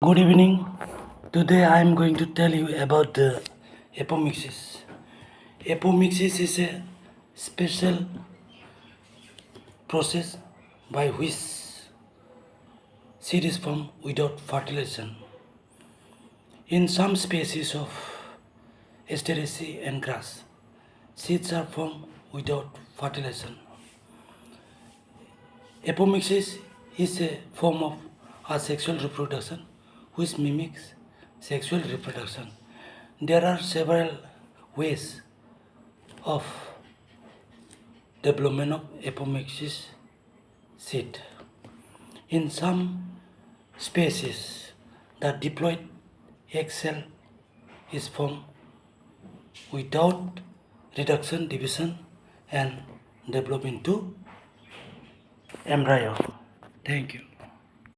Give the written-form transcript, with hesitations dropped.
Good evening. Today I am going to tell you about the apomixis. Apomixis is a special process by which seed is formed without fertilization. In some species of Asteraceae and grass, seeds are formed without fertilization. Apomixis is a form of asexual reproduction which mimics sexual reproduction. There are several ways of development of apomixis seed. In some species, the diploid egg cell is formed without reduction, division, and develop into embryo. Thank you.